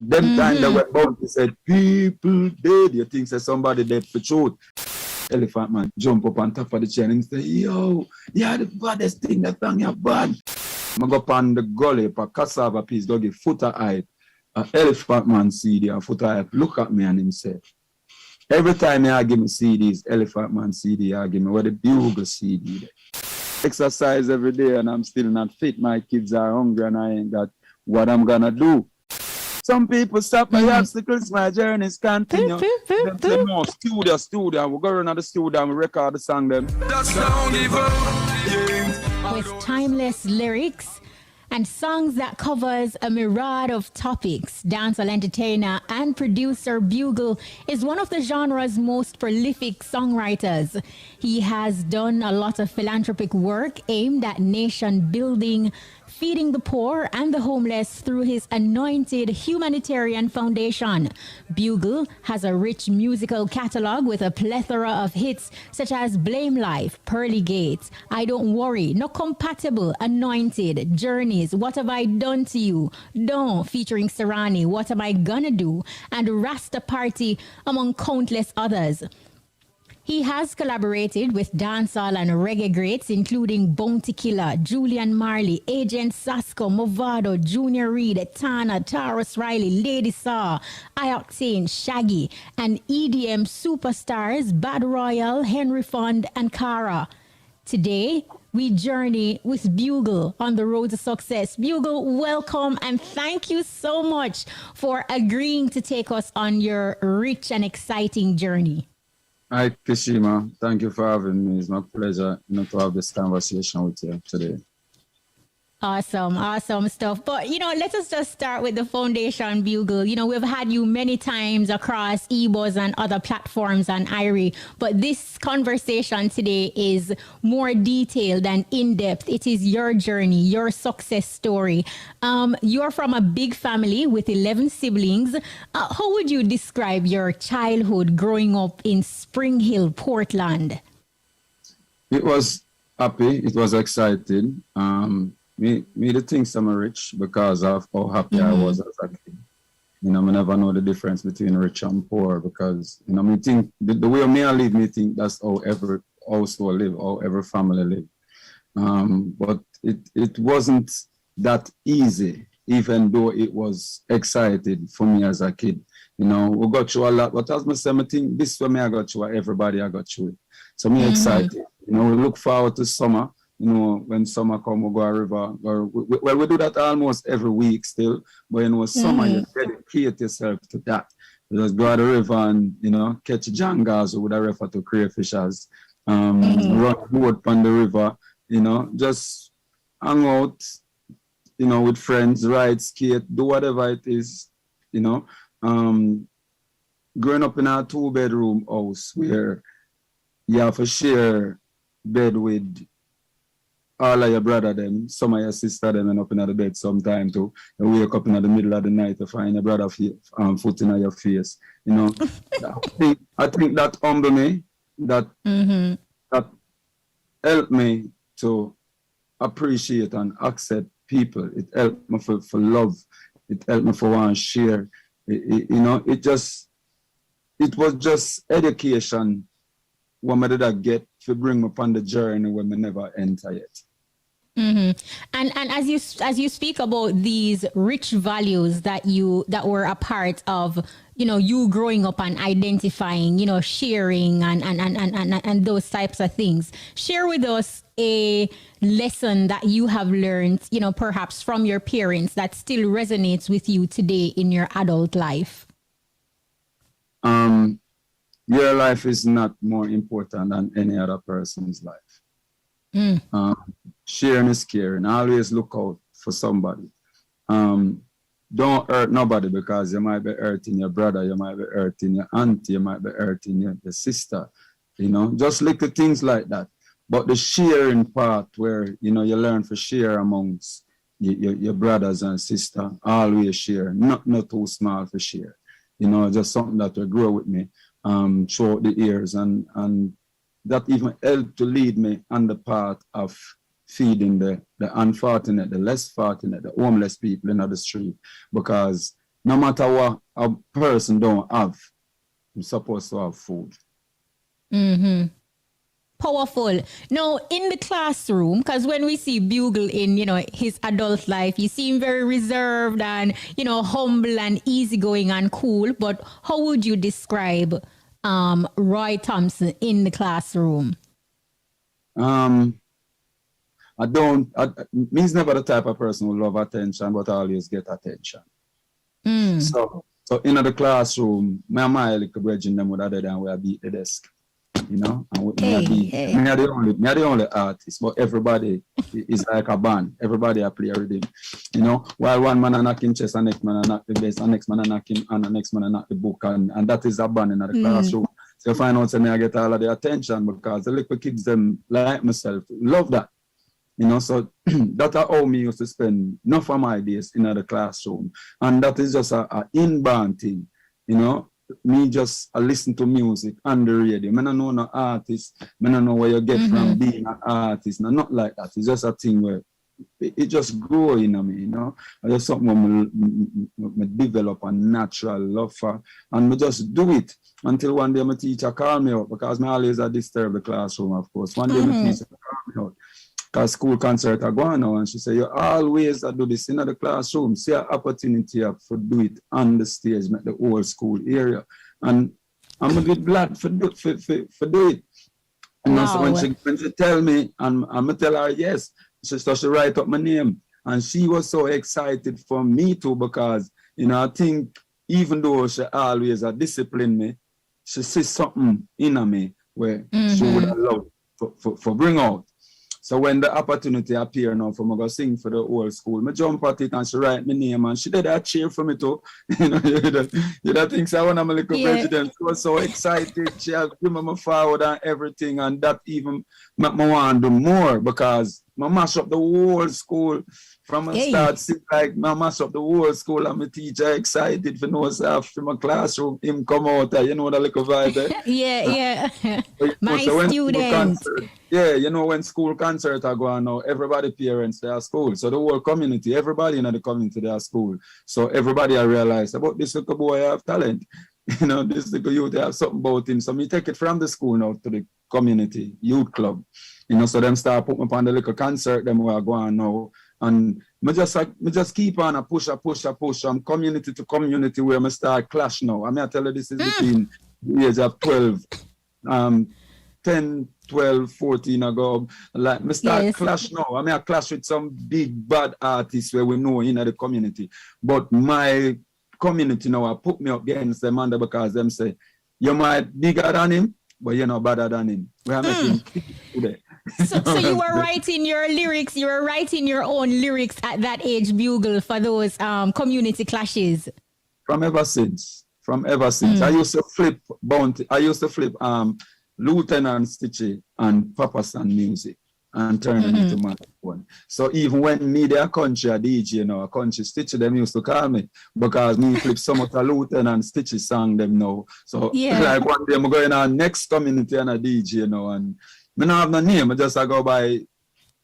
Them time that went bound, he said, people dead. You think say somebody dead for truth. Elephant man jump up on top of the chair and say, yo, yeah, the baddest thing that thing you bad. I go up on the gully for cassava piece, go give foot of hype. Elephant man CD and foot of hype. Look at me and him say, every time I give me CDs, Elephant Man CD, I give me what the Bugle CD. There. Exercise every day and I'm still not fit. My kids are hungry and I ain't got what I'm gonna do. Some people stop my obstacles, my journeys continue. Them say, no, studio. We go around the studio and we record the song them. With timeless lyrics and songs that covers a myriad of topics, dancehall entertainer and producer Bugle is one of the genre's most prolific songwriters. He has done a lot of philanthropic work aimed at nation building, feeding the poor and the homeless through his anointed humanitarian foundation. Bugle has a rich musical catalog with a plethora of hits such as Blame Life, Pearly Gates, I Don't Worry, No Compatible, Anointed, Journeys, What Have I Done to You, Don't, featuring Serrani, What Am I Gonna Do, and Rasta Party, among countless others. He has collaborated with dancehall and reggae greats including Bounty Killer, Julian Marley, Agent Sasco, Movado, Junior Reid, Tana, Taurus Riley, Lady Saw, Ioctane, Shaggy, and EDM superstars Bad Royal, Henry Fond, and Cara. Today, we journey with Bugle on the road to success. Bugle, welcome and thank you so much for agreeing to take us on your rich and exciting journey. Hi, Kshema. Thank you for having me. It's my pleasure to have this conversation with you today. Awesome stuff. But, let us just start with the foundation, Bugle. We've had you many times across eBuzz and other platforms and IRIE, but this conversation today is more detailed and in-depth. It is your journey, your success story. You're from a big family with 11 siblings. How would you describe your childhood growing up in Spring Hill, Portland? It was happy. It was exciting. Me the things I'm rich because of how happy I was as a kid. I never know the difference between rich and poor because, me think, the way me I live, me think that's how every household live, how every family live. But it wasn't that easy, even though it was exciting for me as a kid. We got through a lot, but as I say, I think this way I got through everybody I got through it. So me excited. We look forward to summer. When summer come, we go a river. We do that almost every week still. But summer, you dedicate yourself to that. You just go to the river and, catch jangas, or would I refer to crayfishers, run boat on the river, just hang out, with friends, ride, skate, do whatever it is, growing up in a 2-bedroom house where you have to share bed with all of your brother them, some of your sister them end up in the bed sometime too. You wake up in the middle of the night to find your brother foot in your face. I think that humbled me, that helped me to appreciate and accept people. It helped me for love. It helped me for want to share. It was just education what I did I get to bring me upon the journey when I never enter yet. And as you speak about these rich values that were a part of you growing up and identifying, sharing and those types of things, share with us a lesson that you have learned, perhaps from your parents that still resonates with you today in your adult life. Your life is not more important than any other person's life. Sharing is caring. Always look out for somebody. Don't hurt nobody because you might be hurting your brother, you might be hurting your auntie, you might be hurting your sister. Just little things like that. But the sharing part where, you learn to share amongst your brothers and sisters, always share. Not too small for share. Just something that will grow with me throughout the years. And that even helped to lead me on the path of feeding the unfortunate, the less fortunate, the homeless people in the street. Because no matter what a person don't have, I'm supposed to have food. Powerful. Now, in the classroom, because when we see Bugle in, his adult life, he seemed very reserved and, humble and easygoing and cool. But how would you describe Roy Thompson in the classroom? Me's never the type of person who love attention, but always get attention. So in the classroom, my little brethren them would other than where I beat the desk. And with me are the only artist, but everybody is like a band. Everybody I play a rhythm. While one man a knocking chest, and next man a knock the bass, and next man a knocking, and the next man a knock the book, and that is a band in the classroom. So you find out I get all of the attention because the little kids them like myself love that. So that's how me used to spend enough of my days in the classroom, and that is just a inbound thing. Me just listen to music on the radio. I don't know no artist. I don't know where you get from being an artist. No, not like that. It's just a thing where it just grows in me, It's just something I develop a natural love for, and I just do it until one day my teacher called me out because I always disturb the classroom, of course. One day my teacher called me out. Because school concert are going on, and she said, you always do this in the classroom. See an opportunity to do it on the stage, make the whole school area. And I'm a bit glad for do it. And so when she tell me, and I'm going to tell her yes, she write up my name. And she was so excited for me too, because, I think even though she always discipline me, she sees something in me where she would allow for bring out. So when the opportunity appeared now for me to go sing for the whole school, I jump at it and she write my name and she did a cheer for me too. You think so when I'm a little president, she was so excited. She had given me forward and everything, and that even made me want to do more because I mash up the whole school. From a start, see like I mash up the whole school and my teacher excited for no stuff from my classroom, him come out, the little vibe there. My student. When school concerts are going now, everybody parents they are school. So the whole community, everybody in the community they are school. So everybody I realize about this little boy have talent. This little youth they have something about him. So me take it from the school now to the community, youth club. So them start putting up on the little concert them we are going now. And me just keep on a push from community to community where I start clash now. I tell you this is between the age of 12, 10, 12, 14 ago. Like me start clash now. I clash with some big bad artists where we know in the community. But my community now I put me up against them under because them say, you might bigger than him, but you're not better than him. We are making today. So you were writing your lyrics, you were writing your own lyrics at that age, Bugle, for those community clashes? From ever since. I used to flip Bounty. I used to flip Lieutenant Stitchy and Papa San music and turn it into my one. So even when me there country a DJ, a country Stitchy, them used to call me because me flip some of the Lieutenant Stitchy song them now. So like one day I'm going on next community and a DJ, and I don't have no name, I just go by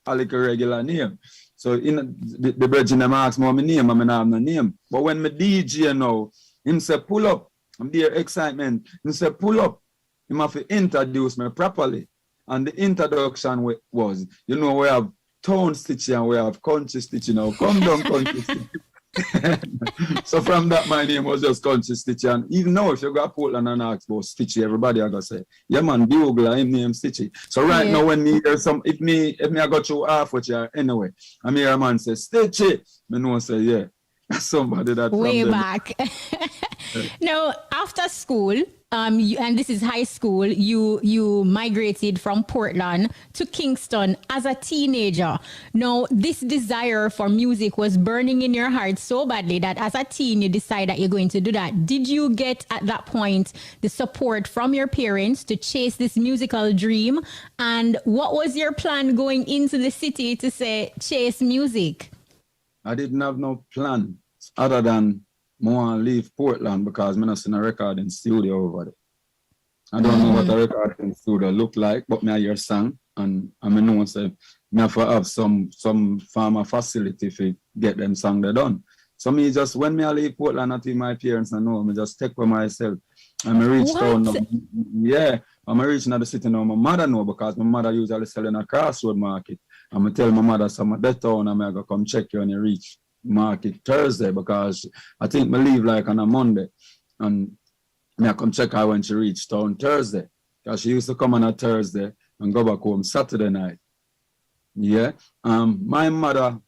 a little regular name. So in the brethren them ask me my name, I don't have no name. But when my DJ now, him say pull up, I'm there excitement. Him say pull up, him have to introduce me properly. And the introduction was, we have tone stitching and we have country stitching now. Come down country stitching. So from that, my name was just country stitching. And even now, if you go to Portland and ask about Stitchy, everybody are gonna say, yeah man, Bugle, him name Stitchy. So right now, when me hear if me I go through half what you are anyway, I hear a man say Stitchy, me know say yeah. Somebody that way back. Now, after school, and this is high school, you migrated from Portland to Kingston as a teenager. Now, this desire for music was burning in your heart so badly that as a teen, you decide that you're going to do that. Did you get at that point the support from your parents to chase this musical dream? And what was your plan going into the city to say, chase music? I didn't have no plan other than I want to leave Portland because I'm not in a recording studio over there. I don't know what a recording studio look like, but I hear song and I know say I have to have some form of facility to get them song they done. So me just, when me I leave Portland, I think my parents I know, me just take for myself. And I reach town, yeah, I'm reaching at the city now. My mother know because my mother usually selling a crossroad market. I'm tell my mother, so I'm that town, I'm gonna come check you when you reach market Thursday because I think me leave like on a Monday. And me I come check her when she reach town Thursday. Because she used to come on a Thursday and go back home Saturday night. Yeah. My mother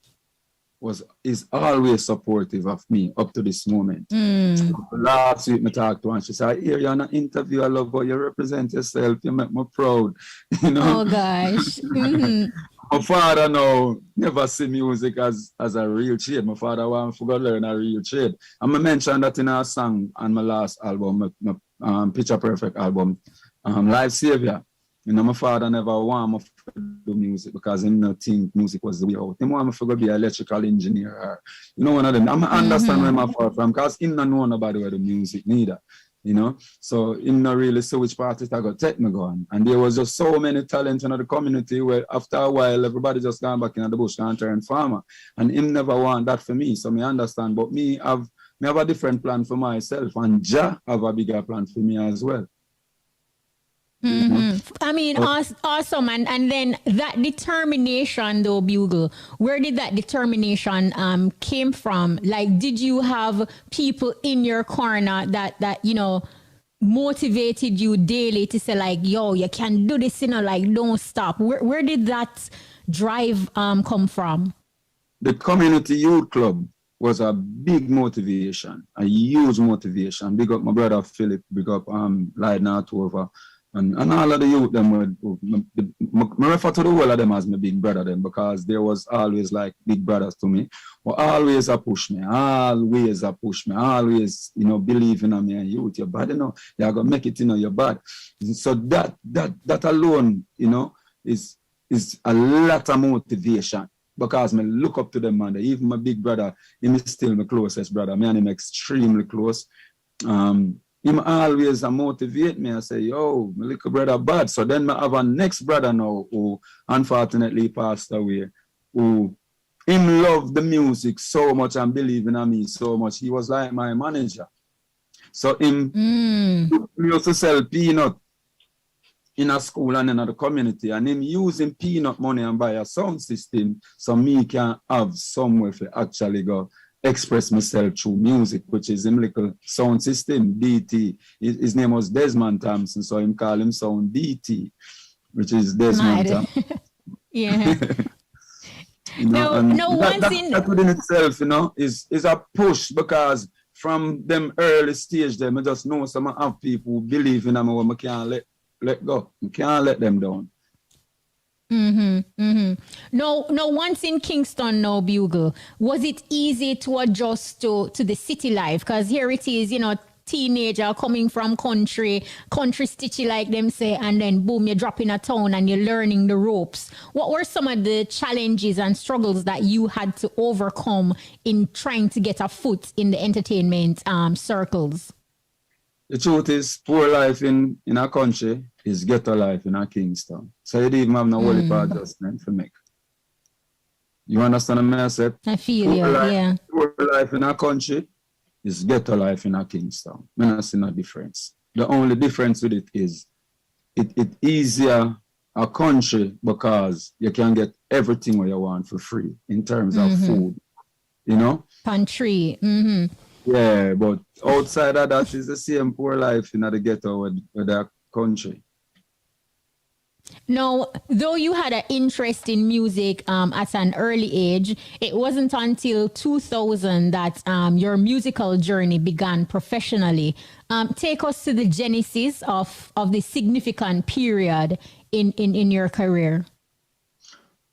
is always supportive of me up to this moment. So last week, I talked to her and she said, here you're on an interview, I love how you represent yourself, you make me proud. You know? Oh gosh. My father now never see music as a real trade. My father wants to go learn a real trade. And I mentioned that in a song on my last album, my Picture Perfect album, Life Savior. You know, my father never want me to do music because he didn't think music was the way out. He want me to be an electrical engineer or, you know, one of them. I understand where I'm from because he don't know nobody with the music neither, you know. So he not really see which part it I got take me going. And there was just so many talents in the community where after a while, everybody just gone back in the bush and turn farmer. And him never want that for me. So me understand. But me have a different plan for myself. And Jah have a bigger plan for me as well. I mean, awesome. And then that determination, though, Bugle, where did that determination came from? Like, did you have people in your corner that you know, motivated you daily to say, like, yo, you can do this, you know, like, don't stop? Where did that drive come from? The community youth club was a big motivation, a huge motivation. Big up my brother Philip, big up Lydna Tover. And all of the youth, I refer to the whole of them as my big brother them because there was always like big brothers to me. But always a push me, always, you know, believing in me and youth, your body, you know, you're going to make it, you know, your body. So that alone, you know, is a lot of motivation because I look up to them, man. Even my big brother, he is still my closest brother. Me and him extremely close. Him always motivate me and say, yo, my little brother bad. So then I have a next brother now who unfortunately passed away, who him love the music so much and believe in me so much. He was like my manager. So him used to sell peanut in a school and in the community, and him using peanut money and buy a sound system so me can have somewhere to actually go express myself through music, which is him little sound system, DT. His name was Desmond Thompson, so him call him Sound DT, which is Desmond Thompson. Yeah. You know, that within itself, you know, is a push because from them early stage, I just know some of people who believe in them and I can't let go. I can't let them down. No, once in Kingston, no Bugle, was it easy to adjust to the city life? Because here it is, you know, teenager coming from country stitchy like them say, and then boom, you're dropping a town and you're learning the ropes. What were some of the challenges and struggles that you had to overcome in trying to get a foot in the entertainment circles? The truth is, poor life in a country is ghetto life in a Kingston. So you don't even have no holy adjustment to make. You understand what I said? I feel you, yeah. Poor life in a country is ghetto life in a Kingston. I don't see no difference. The only difference with it is it easier a country because you can get everything what you want for free in terms of food, you know? Pantry. Yeah, but outside of that is the same poor life in the ghetto with the country. Now, though you had an interest in music at an early age, it wasn't until 2000 that your musical journey began professionally. Take us to the genesis of the significant period in your career.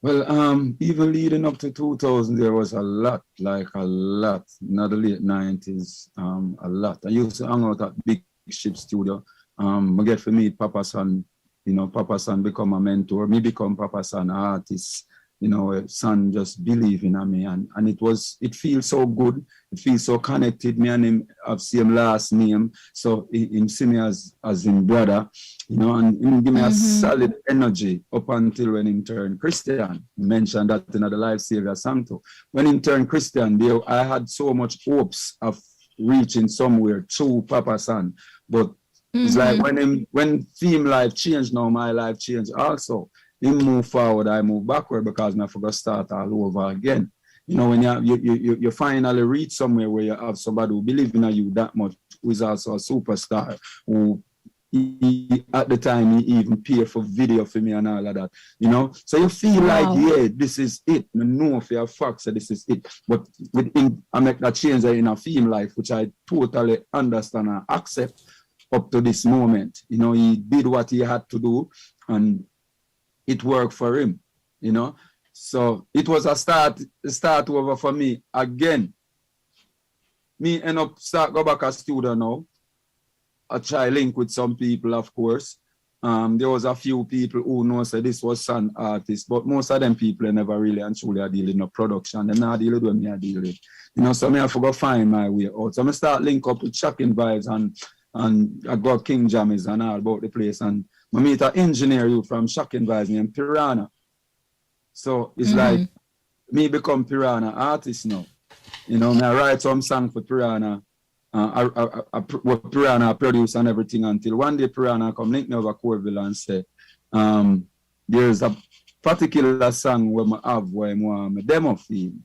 Well, even leading up to 2000, there was a lot, in the late 90s, a lot. I used to hang out at Big Ship Studio. I get to meet Papa Son, you know, Papa Son become a mentor, me become Papa Son artist, you know, son just believing in me, and it feels so good. It feels so connected. Me and him have same last name, so him see me as him brother, you know, and him give me a solid energy up until when him turned Christian. He mentioned that in the Life Savior song too. When him turned Christian, I had so much hopes of reaching somewhere through Papa Son, but it's like when theme life changed, now my life changed also. Him move forward, I move backward because I forgot to start all over again. You know, when you finally reach somewhere where you have somebody who believes in you that much, who is also a superstar, who at the time he even paid for video for me and all of that, you know. So you feel like, yeah, this is it. I know for a fact that this is it. But within, I make that change in a theme life, which I totally understand and accept up to this moment. You know, he did what he had to do, and it worked for him, you know. So it was a start over for me again. Me end up go back a studio now. I try link with some people, of course. There was a few people who know say this was an artist, but most of them people never really and truly are dealing with production. They're not dealing with me, I deal with. You know, so me I forgot find my way out. So I start link up with Shocking Vibes and I got King Jammies and all about the place, and I meet an engineer youth from Shocking Vibes named Piranha. So it's like me become Piranha artist now. You know, I write some song for Piranha. What Piranha produce and everything until one day Piranha come link me over Corville and say, there's a particular song where I have where I want a demo for him.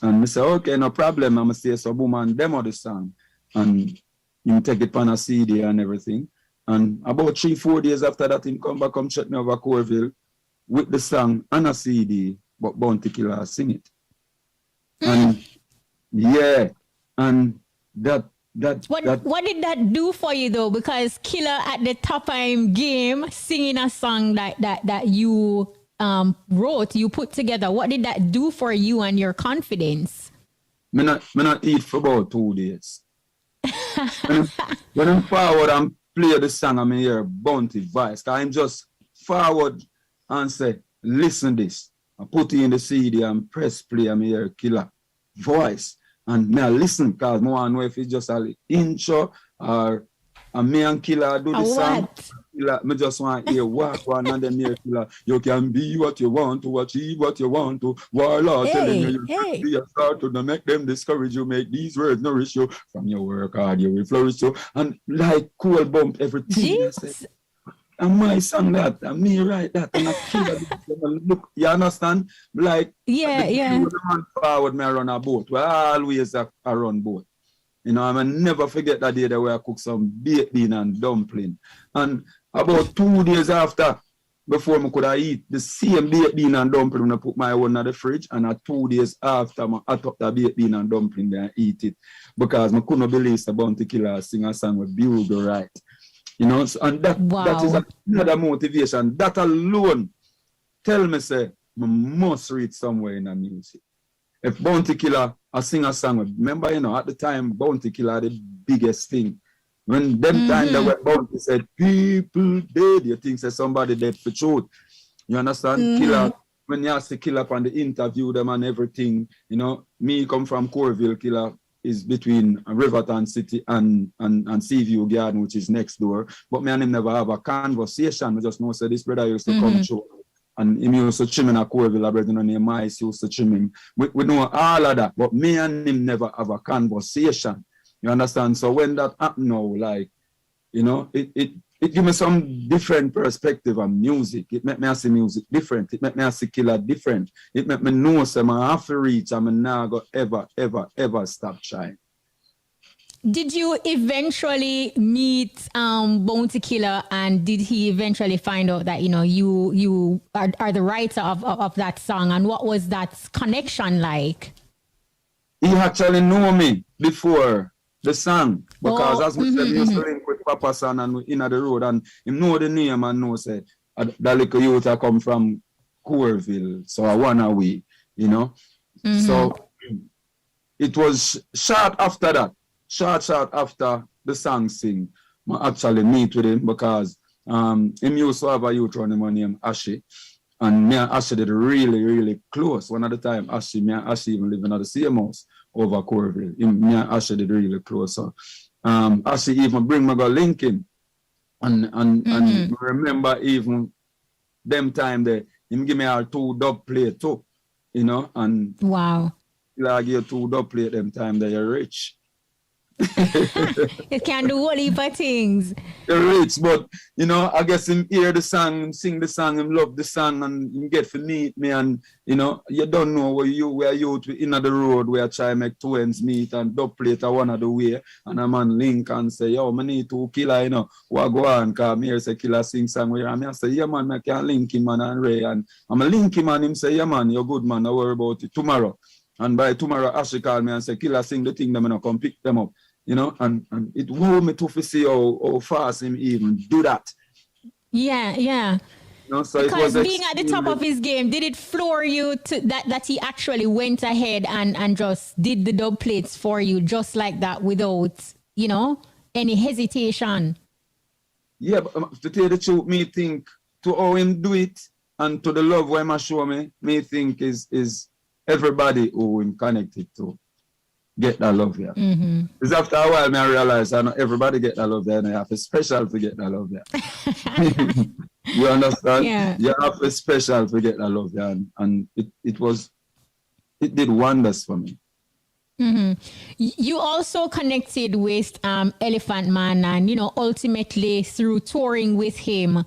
And I say, okay, no problem. I'm going to say so boom and demo the song. And you take it on a CD and everything. And about 3-4 days after that, he come back, come check me over Corville with the song and a CD, but Bounty Killer sing it. And yeah, and what did that do for you though? Because Killer at the top of him game singing a song that you wrote, you put together. What did that do for you and your confidence? Me not eat for about 2 days. when I'm forward and play the song, I'm hear Bounty voice. I'm just forward and say, listen this. I put it in the CD and press play, I'm hear Killer voice. And me I listen because I want to know if it's just an intro or me and Killer do the song. Killer, me just want to hear what one and then hear Killer. You can be what you want to, achieve what you want to. Warlord telling you be a start to make them discourage you, make these words nourish you. From your work hard, you will flourish you. And like cool bump everything. And my song that, and me write that, and I Killer look, you understand? Like, the man forward me I run a boat. Well, I always I run boat. You know, I never forget that day that where I cook some baked bean and dumpling. And about 2 days after, before I could eat the same baked bean and dumpling, I put my one in the fridge, and at 2 days after, I hot up the baked bean and dumpling there and eat it. Because I couldn't believe the Bounty Killer sing a song with Bugle right. You know, and that is another motivation. That alone tell me, say, I must read somewhere in the music. If Bounty Killer, I sing a song, remember, you know, at the time, Bounty Killer the biggest thing. When them time that when Bounty said, people dead, you think say somebody dead for truth. You understand? Killer, when you see Killer on the interview them and everything, you know, me come from Corville, Killer is between Riverton City and Seaview Garden, which is next door. But me and him never have a conversation. I just know say this brother used to come through. And him used to trim in a Corville, a brother named Mice used to trim him. We know all of that, but me and him never have a conversation. You understand? So when that happen now, like, you know, it give me some different perspective on music. It make me see music different. It make me see Killer different. It make me know say I have to reach and I'm not going ever stop trying. Did you eventually meet Bounty Killer, and did he eventually find out that, you know, you are the writer of that song, and what was that connection like? He actually knew me before the song, because as we said, we used to link with Papa Son and in the road, and he know the name and know say that little youth I come from Corville, so I went away, you know. So it was short after that. Short after the song sing, I actually meet with him because him used to have a youth on him named Ashi. And me and Ashley did really, really close. One of the time, me and Ashley even living at the same house over Corville. Me and Ashley did really close. So Ashley even bring me go Lincoln. And remember even them time there, him give me our 2 dub plate too. You know, and wow. I give 2 dub plate them time that you're rich. It can do all heap of things. You're rich, but you know, I guess him hear the song, him sing the song, him love the song, and him get to meet me, and you know, you don't know where you in the road where I try make 2 ends meet and dub plate one of the way, and a man link and say, yo, I need 2 killer, you know, what go on, cause me here say killer sing song where I say, yeah man, I can link him man and Ray, and I'm a link him and him say, yeah man, you're good man, don't worry about it tomorrow. And by tomorrow, Ashley call me and say, killer sing the thing, them gonna come pick them up. You know, and it wowed me to see how fast him even do that. Yeah. You know, so because it was being at the top of his game, did it floor you to that he actually went ahead and just did the dub plates for you just like that without, you know, any hesitation? Yeah, but to tell the truth, me think to how him do it and to the love where him show me think is everybody who him connected to get that love here. Because after a while, I realize I know everybody get that love there, and I have a special to get that love there. You understand? Yeah. You have a special to get that love there, and it did wonders for me. You also connected with Elephant Man, and you know, ultimately through touring with him,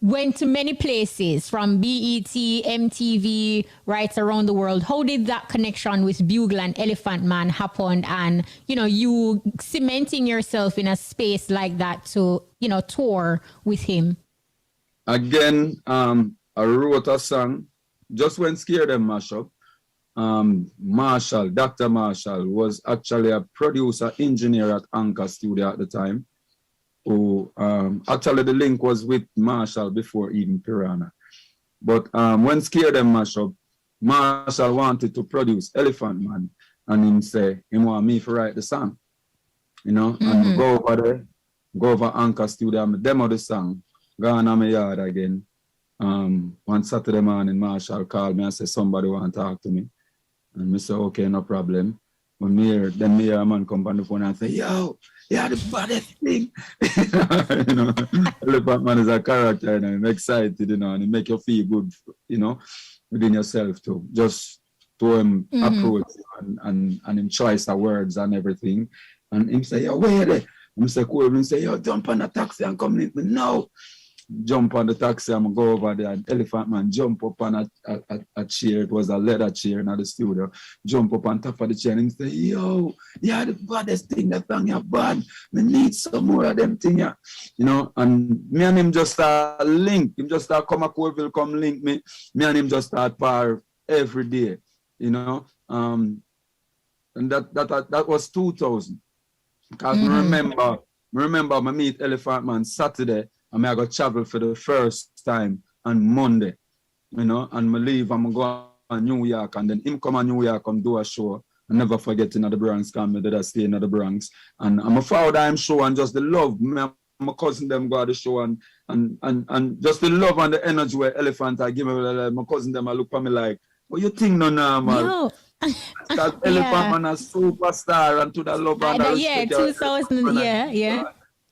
went to many places from BET, MTV, right around the world. How did that connection with Bugle and Elephant Man happen? And, you know, you cementing yourself in a space like that to, you know, tour with him? Again, I wrote a song just when Scare Them mash up. Dr. Marshall was actually a producer engineer at Anchor Studio at the time. Who actually the link was with Marshall before even Piranha. But when Scare Them mash up, Marshall wanted to produce Elephant Man, and him say he want me to write the song. You know, and go over there, go over Anchor Studio, and demo the song, go on my yard again. One Saturday morning, Marshall called me and said somebody want to talk to me. And I said, okay, no problem. When me hear a man come on the phone and say, yo, yeah, the baddest thing. You know, Elephant Man is a character, and I'm excited, you know, and it make you feel good, you know, within yourself too. Just to him approach and him choice the words and everything. And him say, yo, where there? And say, cool, and say, yo, jump on the taxi and come in. No. Jump on the taxi and go over there, and Elephant Man jump up on a chair. It was a leather chair in the studio. Jump up on top of the chair and say, yo, yeah, the baddest thing, that thing you're bad. We need some more of them thing, yeah. You know, and me and him just start link. Him just start come a Corville, come link me. Me and him just start par every day, you know. And that was 2000. Because I remember I meet Elephant Man Saturday, and I go travel for the first time on Monday, you know, and I leave and I go to New York, and then him come to New York and do a show. I never forget in the Bronx, because I did a stay in the Bronx. And I'm a father I'm show, and just the love, my cousin them go to the show, and just the love and the energy where Elephant I give me, my cousin them I look at me like, what you think no normal? No. Because Elephant Man a superstar, and to the love and the respect. 2000, yeah.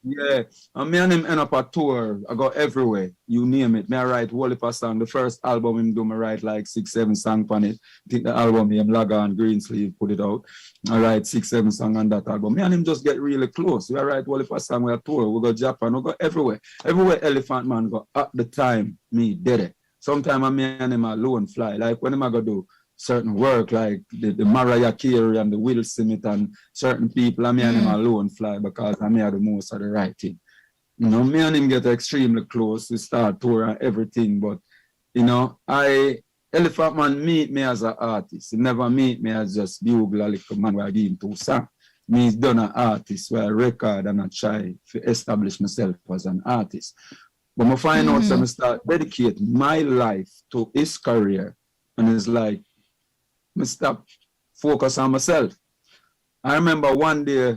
Yeah, and me and him end up a tour. I go everywhere. You name it. Me I write whole heap of song. The first album him do me write like 6-7 songs on it. I think the album him Lager and Greensleeve put it out. I write 6-7 songs on that album. Me and him just get really close. We write whole heap of song. We a tour. We go Japan. We go everywhere. Everywhere Elephant Man go at the time. Me did it. Sometimes me and him alone fly. Like when him I go do certain work, like the Mariah Carey and the Will Smith and certain people, and me and him alone fly, because I me are the most of the right thing. You know, me and him get extremely close. We start tour and everything, but you know, Elephant Man meet me as an artist. He never meet me as just Bugle, like a man where I give him 2 songs. Me is done an artist where I record and I try to establish myself as an artist. But I find out that I start dedicate my life to his career, and it's like I stop focus on myself. I remember one day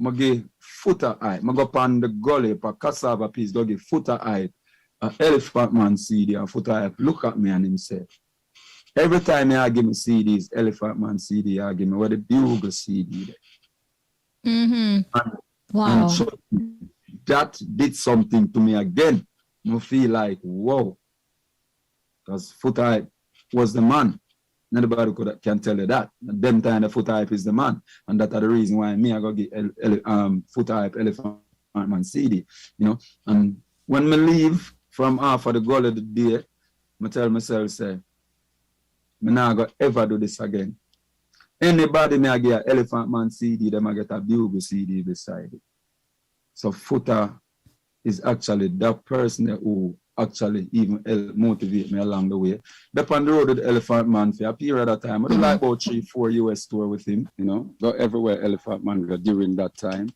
I give footer eye. I go up on the gully for cassava piece, go give footer eye Elephant Man CD and Foot Hype look at me and him say, every time I give me CDs, Elephant Man CD, I give me what the Bugle CD there. Wow. And so that did something to me again. I feel like, whoa. Because Foot Hype was the man. Nobody can tell you that. At them time, the Foot Hype is the man. And that's the reason why me, I go get Foot Hype Elephant Man CD. You know, and when me leave from half of the goal of the day, I tell myself, say, me not go ever do this again. Anybody may get an Elephant Man CD, they might get a Bugle CD beside it. So Footer is actually that person who actually even motivate me along the way. Up on the road with the Elephant Man for a period of time. I do like about 3-4 US tour with him, you know, go everywhere Elephant Man go during that time.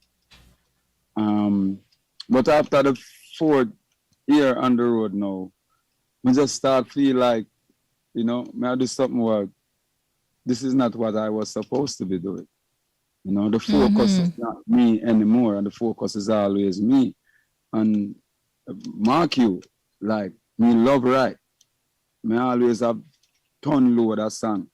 But after the 4th year on the road now, I just start feel like, you know, may I do something where this is not what I was supposed to be doing. You know, the focus is not me anymore, and the focus is always me. And mark you, like, me love right. Me always have ton load of song.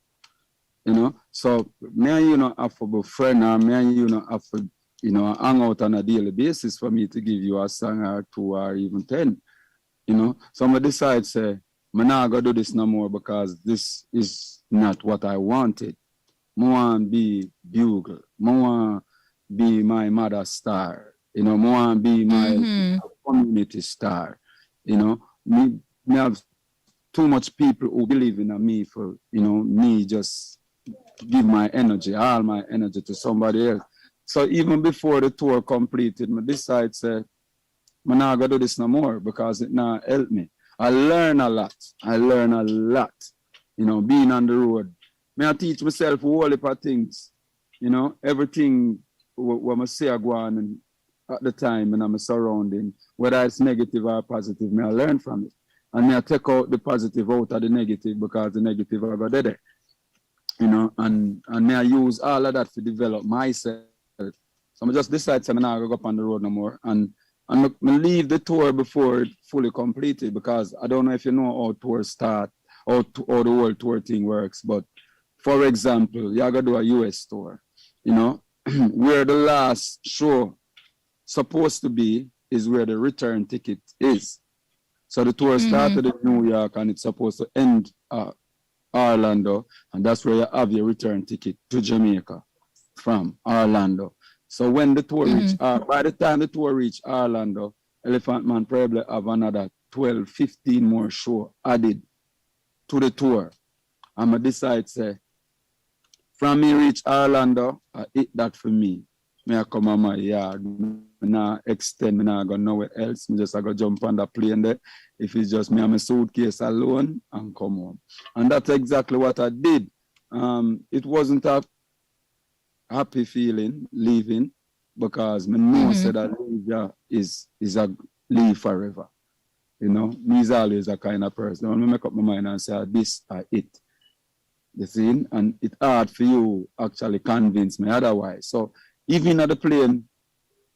You know, so me and you know have to be friend, or me and you know have to, you know, hang out on a daily basis for me to give you a song or 2 or even 10. You know, so I decide, say, I'm not going to do this no more because this is not what I wanted. I want to be Bugle. I want to be my mother's star. You know, I want to be my community star. You know, me have too much people who believe in me for, you know, me just give my energy, all my energy to somebody else. So even before the tour completed, I decided, say, I'm not going to do this no more because it not help me. I learn a lot. You know, being on the road. I teach myself a whole heap of things. You know, everything what I say I go on and at the time and I'm surrounding, whether it's negative or positive, I learn from it. And I take out the positive out of the negative because the negative I go there. You know, and I use all of that to develop myself. So I just decide I'm not going to go up on the road no more. And I leave the tour before it fully completed because I don't know if you know how tours start, how the whole tour thing works. But for example, you're going to do a US tour, you know, where the last show supposed to be is where the return ticket is. So the tour started in New York and it's supposed to end Orlando, and that's where you have your return ticket to Jamaica from Orlando. So when the tour reached, by the time the tour reached Orlando, Elephant Man probably have another 12, 15 more show added to the tour. I'm going to decide, say, from me reach Orlando, I hit that for me. Me I come on my yard, me not extend, me not go nowhere else. Me just I go jump on the plane there. If it's just me and my suitcase alone, and come home. And that's exactly what I did. It wasn't a happy feeling leaving because me know said that leave is a leave forever. You know, me is always a kind of person. When I make up my mind and say this I it. You see, and it's hard for you actually convince me otherwise. So even at the plane,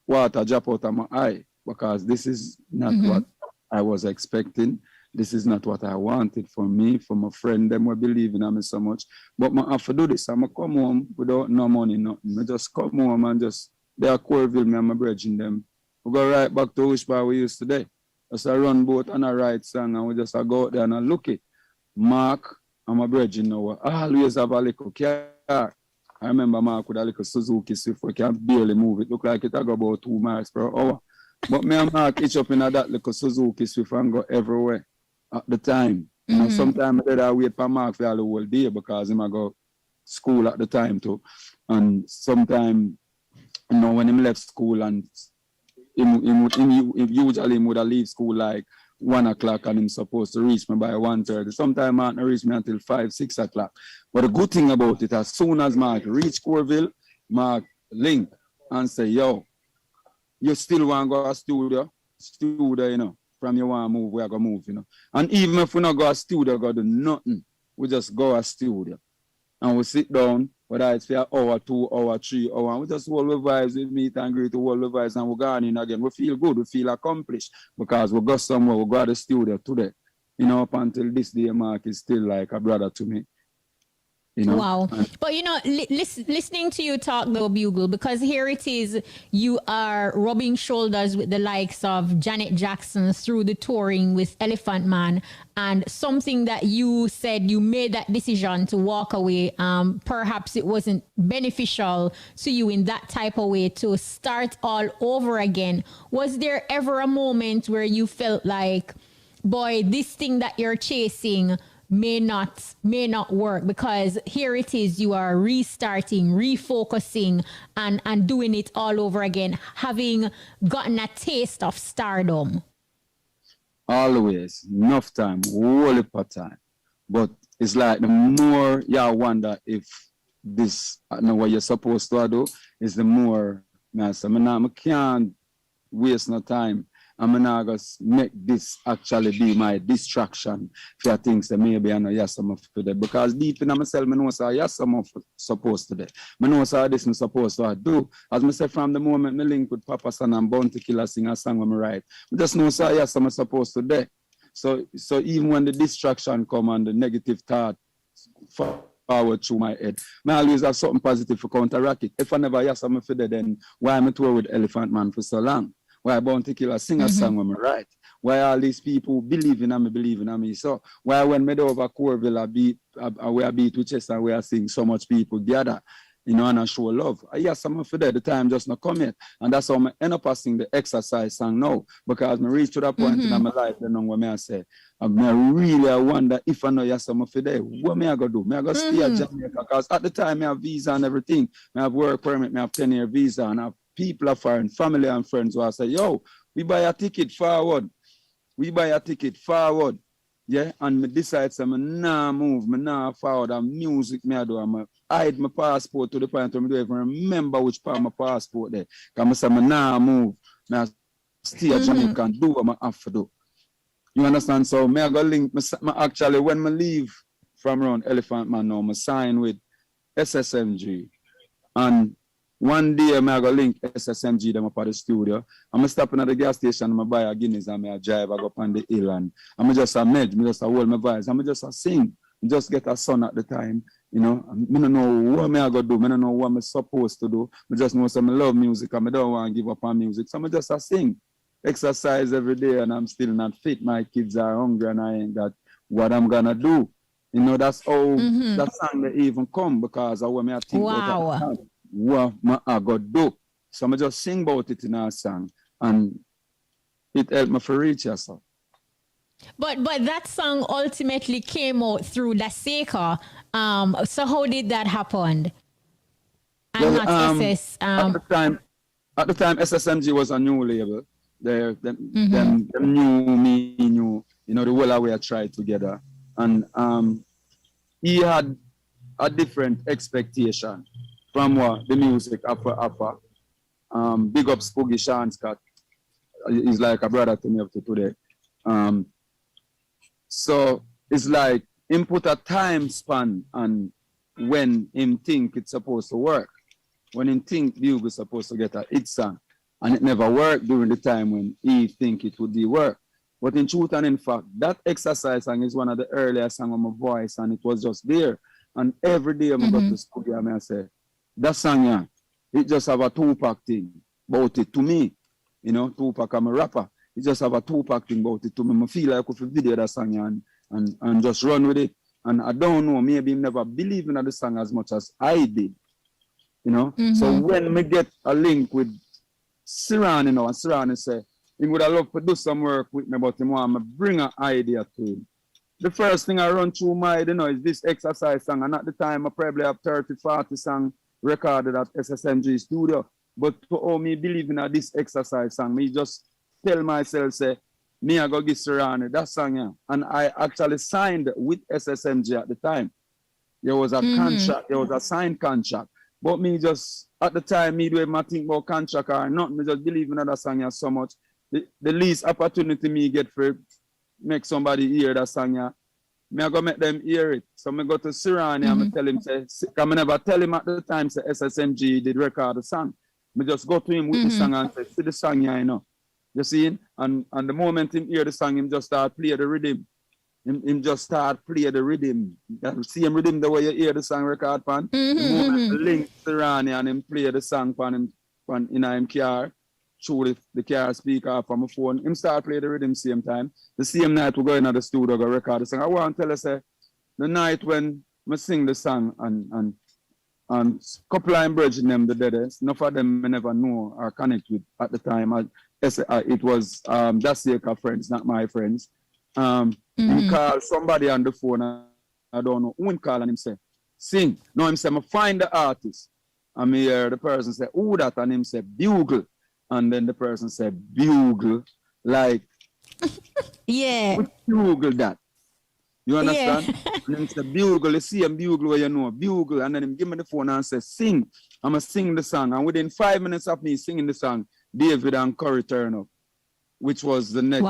water drop out of my eye because this is not what I was expecting. This is not what I wanted for me, for my friend. Them were believing in me so much. But I have to do this. I'm going to come home without no money, nothing. I just come home and just, they are Corville, me and my brethren them. We go right back to which part we used today. Just a run boat and a ride song and we just go out there and look it. Mark and my brethren now always have a little car. I remember Mark with a little Suzuki Swift. We can barely move it. Look like it go about 2 miles per hour. But me and Mark each up in that little Suzuki Swift and go everywhere at the time. You know, sometimes I wait for Mark for the whole day because him I go school at the time too. And sometimes, you know, when him left school and usually would leave school like 1 o'clock and him supposed to reach me by 1:30. Sometimes Mark not reach me until 5, 6 o'clock. But the good thing about it, as soon as Mark reach Corville, Mark link and say, yo, you still want to go to studio, you know, from you want to move, we are going to move, you know. And even if we not go to studio, go do nothing, we just go to studio. And we sit down whether it's for an hour, 2 hour, 3 hour, and we just hold the vibes, we meet and greet, we hold the vibes, and we're going in again. We feel good, we feel accomplished, because we go somewhere, we go to the studio today. You know, up until this day, Mark is still like a brother to me. You know? Wow. But, you know, listening to you talk, though, Bugle, because here it is, you are rubbing shoulders with the likes of Janet Jackson through the touring with Elephant Man, and something that you said you made that decision to walk away. Perhaps it wasn't beneficial to you in that type of way to start all over again. Was there ever a moment where you felt like, boy, this thing that you're chasing may not work, because here it is, you are restarting, refocusing, and doing it all over again, having gotten a taste of stardom? Always, enough time, whole heap of time. But it's like the more you wonder if this, I know what you're supposed to do, is the more I say, I can't waste no time. I'm not going to make this actually be my distraction for things that maybe I know yes some of today. Because deep in myself, I know so yes some of supposed to do. I know so this I'm supposed to do. As I say, from the moment I link with Papa Son and Bounty Killer sing a song when I write, I just know so yes I'm supposed to do. So even when the distraction come and the negative thought forward through my head, I always have something positive to counteract it. If I never yes I'm for that, then why am I tour with Elephant Man for so long? Why Bounty Killer sing a song when I write? Why all these people believing in me? So why when me over Corville I beat with Chester and we are seeing so much people gather, you know, and I show love. Yes, I'm for that. The time just not come yet. And that's how I end up sing the exercise song now. Because I reach to that point in my life, you know, where I say, I wonder if I know yes, I'm for that. What me I go do? Me I go stay at Jamaica, because at the time I have visa and everything. I have work permit, I have 10-year visa, and I have people are foreign, family and friends who I say, yo, we buy a ticket forward. Yeah, and me decide to nah move, me nah forward, and music me I do. I hide my passport to the point where I don't even remember which part of my passport there. Because I say, me nah move, me I stay at Jamaica and do what I have to do. You understand? So me I go link, me actually, when I leave from around Elephant Man now, I sign with SSMG. And one day, I go link SSMG them up at the studio. I'm stopping at the gas station, I buy a Guinness and I drive, I go up on the hill and I'm just a med, I just hold my voice, I'm just a sing, just get a son at the time, you know. I don't know what I go do, I don't know what I'm supposed to do. I just know some love music and I don't want to give up on music. So I'm just a sing, exercise every day, and I'm still not fit. My kids are hungry and I ain't got what I'm gonna do. You know, that's how that song they even come, because of when I think about that. What I go do. So I just sing about it in our song, and it helped me to reach yourself. But that song ultimately came out through La Seca. So how did that happen? And well, not SS. At the time, SSMG was a new label. Them knew me, knew, you know, the whole way I tried together, and he had a different expectation from what the music offer. Big up Spooky Sean Scott. He's like a brother to me up to today. So it's like him put a time span on when him think it's supposed to work. When him think Bugle is supposed to get a hit song. And it never worked during the time when he think it would be work. But in truth and in fact, that exercise song is one of the earliest songs of my voice, and it was just there. And every day I go to Spooky and I say, that song, yeah, it just have a Tupac thing about it to me. You know, Tupac, I'm a rapper. It just have a Tupac thing about it to me. I feel like I could video that song and just run with it. And I don't know, maybe never believe in the song as much as I did. You know? So when we get a link with Siran, you know, and Siran say, he would have loved to do some work with me, but he want to bring an idea to him. The first thing I run through my head, you know, is this exercise song. And at the time, I probably have 30, 40 songs recorded at SSMG studio. But to me believing in this exercise song, me just tell myself, say, me I go give Serrano that song, yeah. And I actually signed with SSMG at the time. There was a contract, there was a signed contract. But me just, at the time, me do my think about contract or not, me just believe in that song yeah, so much. The least opportunity me get for make somebody hear that song yeah, me I go make them hear it. So me go to Sirani and me tell him, say, I never tell him at the time, say SSMG did record the song. Me just go to him with the song and say, see the song here, you know. You see? And the moment him hear the song, him just start play the rhythm. Him just start play the rhythm. You see him rhythm the way you hear the song record pan. The moment the link Sirani and him play the song pan in him car, through the car speaker from a phone, him start play the rhythm same time. The same night we go in the studio, go record the song. I want to tell you, say, the night when I sing the song and couple of bridge them the deadest, enough of them I never know or connect with at the time. It was Kshema friends, not my friends. He call somebody on the phone, I don't know who call and him say, sing. No, him say, I find the artist. And me hear the person say, who that? And him say, Bugle. And then the person said, Bugle, like, yeah. Bugle that. You understand? Yeah. And then say, Bugle, you see him Bugle where you know, Bugle. And then him give me the phone and say, sing. I'm going to sing the song. And within 5 minutes of me singing the song, David and Corey turn up, which was the next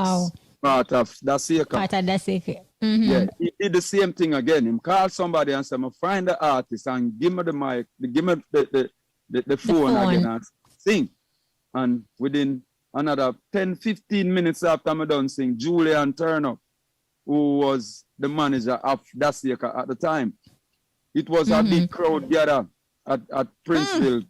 part of Daseka. Part of Daseka. Yeah, he did the same thing again. He called somebody and said, find the artist and give me the mic, give me the phone again and sing. And within another 10-15 minutes after I'm done sing, Julian turn up, who was the manager of Daseka at the time. It was a big crowd gathered at Princeville,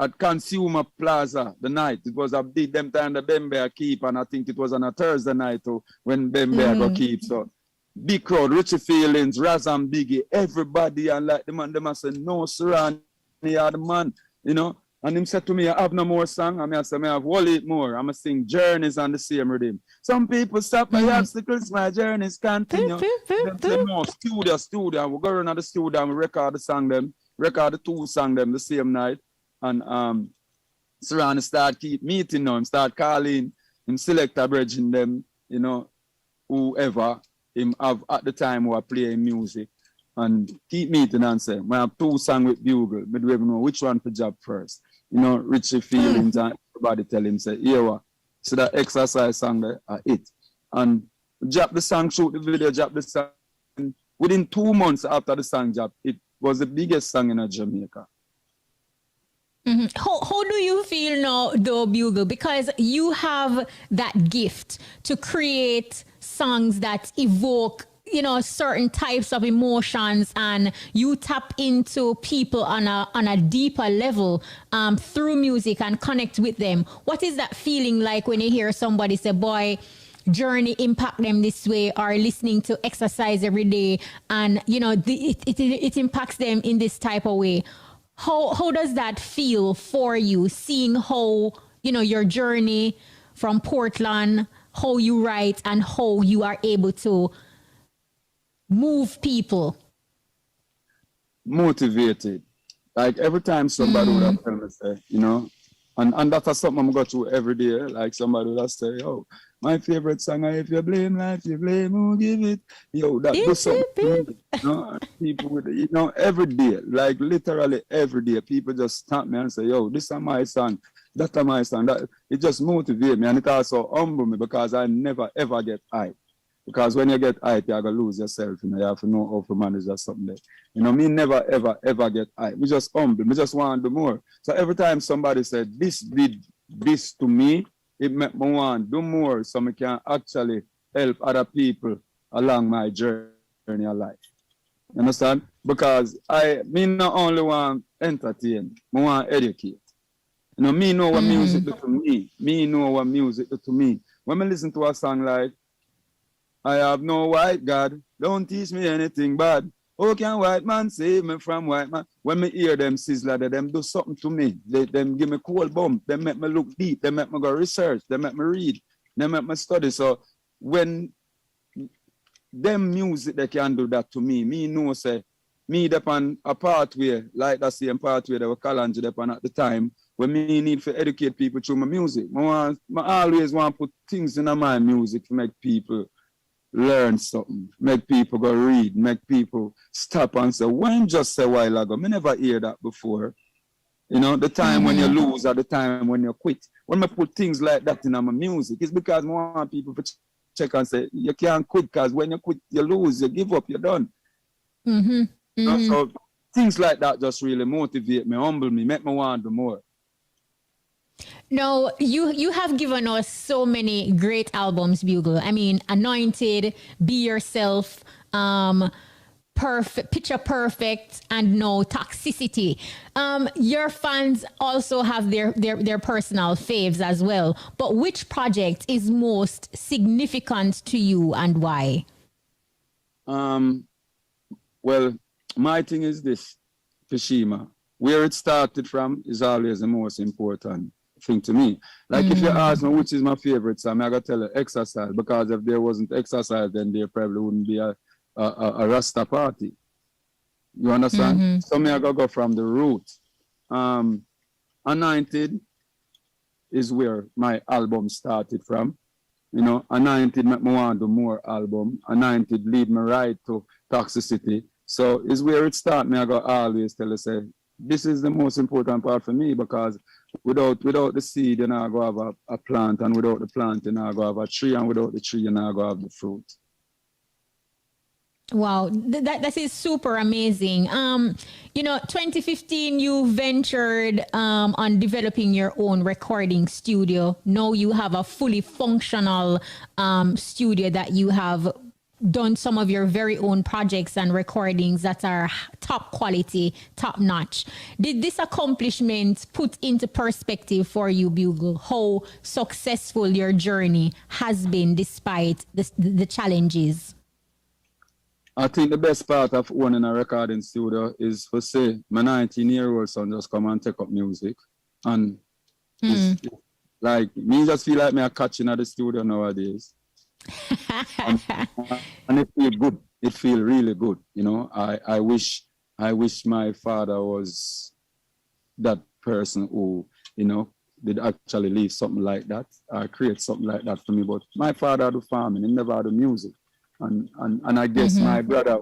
at Consumer Plaza the night. It was a big them time the Bembe keep, and I think it was on a Thursday night when Bembe go keep. So big crowd, Richie Feelings, Razam Biggie, everybody, and like the man, they must say, no, Suran, he are the man, you know. And him said to me, I have no more song. I say, I have whole more. I'm going to sing Journeys on the same rhythm. Some people stop my obstacles, my journeys continue. Them say, no, studio. We go around the studio and we record the two songs them the same night. And Saran start keep meeting them, start calling, him select a bridge in them, you know, whoever him have at the time who are playing music. And keep meeting and say, I have two songs with Bugle, but we don't know which one to job first. You know, Richie Feelings and everybody tell him, say, here what? So that exercise song there are it. And drop the song, shoot the video, drop the song. Within 2 months after the song drop, it was the biggest song in Jamaica. How do you feel now, though, Bugle? Because you have that gift to create songs that evoke, you know, certain types of emotions, and you tap into people on a deeper level through music and connect with them. What is that feeling like when you hear somebody say, boy, journey impact them this way, or listening to Exercise every day, and, you know, it impacts them in this type of way? How does that feel for you, seeing how, you know, your journey from Portland, how you write and how you are able to move people? Motivated. Like every time somebody would have tell me, say, you know, and that's something I'm going through every day. Like somebody would have say, oh, my favorite song, if you blame life, you blame who give it. Yo, that does something to me. You know, people with, you know, every day, like literally every day, people just stop me and say, yo, this is my song, that is my song. That, it just motivates me, and it also humble me, because I never ever get hype. Because when you get hype, you're going to lose yourself. You know, you have to know how to manage or something there. You know, me never, ever get hype. Me just humble. Me just want to do more. So every time somebody said, this did this to me, it make me want to do more so I can actually help other people along my journey of life. You understand? Because me not only want to entertain, I want to educate. You know, me know what music do to me. Me know what music do to me. When I listen to a song like, I have no white God, don't teach me anything bad. How can white man save me from white man? When me hear them sizzler, them do something to me. Them give me cold bump. They make me look deep. They make me go research. They make me read. They make me study. So when them music, they can do that to me. Me know, say, me depend a pathway, like that same pathway that we Kalanja depend at the time, when me need to educate people through my music. I always want to put things in my music to make people learn something, make people go read, make people stop and say, when just a while ago, me never hear that before. You know, the time when you lose or the time when you quit. When I put things like that in my music, it's because I want people to check and say, you can't quit, because when you quit, you lose, you give up, you're done. Mm-hmm. Mm-hmm. So things like that just really motivate me, humble me, make me want to do more. No, you have given us so many great albums, Bugle. I mean, Anointed, Be Yourself, Perfect, Picture Perfect, and no Toxicity. Your fans also have their personal faves as well. But which project is most significant to you and why? Well, my thing is this, Kshema. Where it started from is always the most important thing to me. Like if you ask me which is my favorite song, I gotta tell you Exercise, because if there wasn't exercise, then there probably wouldn't be a Rasta party. You understand? So me I gotta go from the root. Anointed is where my album started from. You know, Anointed make me want to do more album. Anointed lead me right to Toxicity. So is where it started. Me I go always tell you, say, this is the most important part for me, because without the seed, you're not going to have a plant, and without the plant, you're not going to have a tree, and without the tree, you're not going to have the fruit. Wow, that is super amazing. 2015, you ventured on developing your own recording studio. Now you have a fully functional studio that you have done some of your very own projects and recordings that are top quality, top notch. Did this accomplishment put into perspective for you, Bugle, how successful your journey has been despite the challenges? I think the best part of owning a recording studio is for say my 19-year-old son just come and take up music, and it's like me just feel like me a catching at the studio nowadays. and it feel good. It feel really good. You know, I wish my father was that person who, you know, did actually leave something like that, create something like that for me. But my father do farming, he never do music. And I guess my brother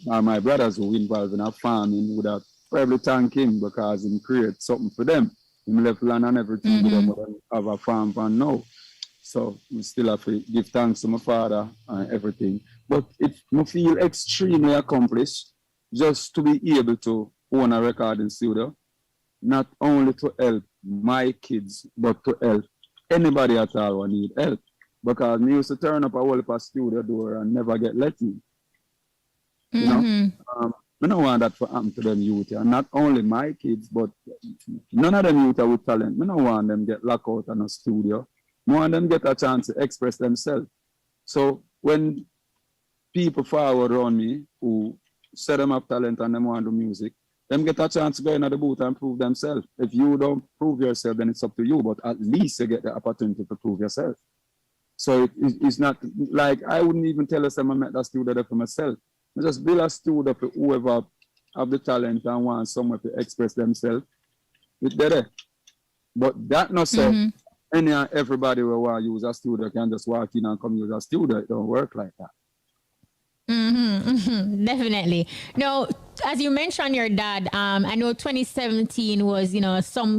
my brothers who involved in a farming would have probably thank him, because he created something for them. He left land and everything with them, have a farm and now. So we still have to give thanks to my father and everything. But it me feel extremely accomplished just to be able to own a recording studio, not only to help my kids, but to help anybody at all who need help. Because me used to turn up a whole heap of studio door and never get let in. You know? I don't want that to happen to them youth. And not only my kids, but none of them youth are with talent. I don't want them get locked out in a studio. I want them get a chance to express themselves. So when people forward around me who say them have talent and them want to do music, them get a chance to go into the booth and prove themselves. If you don't prove yourself, then it's up to you. But at least you get the opportunity to prove yourself. So it's not like I wouldn't even tell us I make that studio there for myself. I just build a studio for whoever have the talent and want somewhere to express themselves. It's there. But that not say any and everybody will want to use a studio can just walk in and come use a studio. It don't work like that. Definitely. No, as you mentioned your dad, I know 2017 was,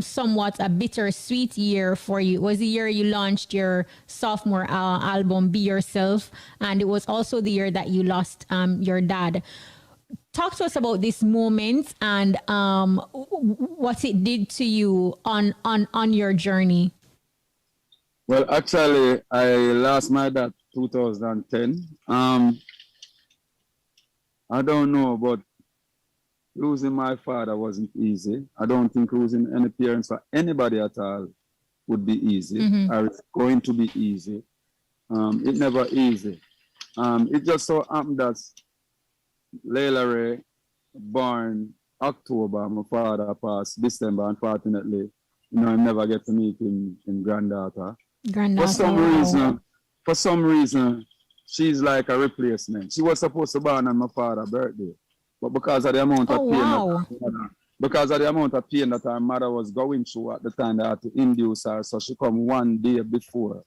somewhat a bittersweet year for you. It was the year you launched your sophomore album, Be Yourself, and it was also the year that you lost your dad. Talk to us about this moment and what it did to you on your journey. Well, actually, I lost my dad 2010. I don't know, but losing my father wasn't easy. I don't think losing any parents or anybody at all would be easy, or it's going to be easy. It never easy. It just so happened that Layla Ray born October, my father passed December, unfortunately. I never get to meet him in granddaughter. For some reason, she's like a replacement. She was supposed to born on my father's birthday, but because of the amount of pain that her mother was going through at the time, they had to induce her, so she come one day before,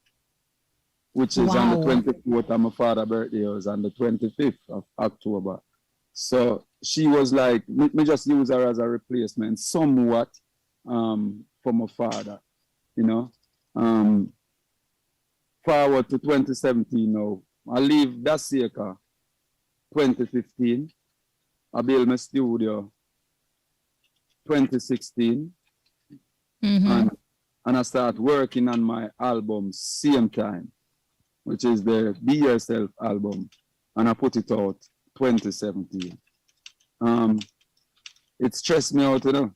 which is on the 24th of my father's birthday. It was on the 25th of October. So she was like, me just use her as a replacement, somewhat, for my father, For forward to 2017 now. I leave that circa 2015. I build my studio 2016. And I start working on my album same time, which is the Be Yourself album. And I put it out 2017. It stressed me out, you know.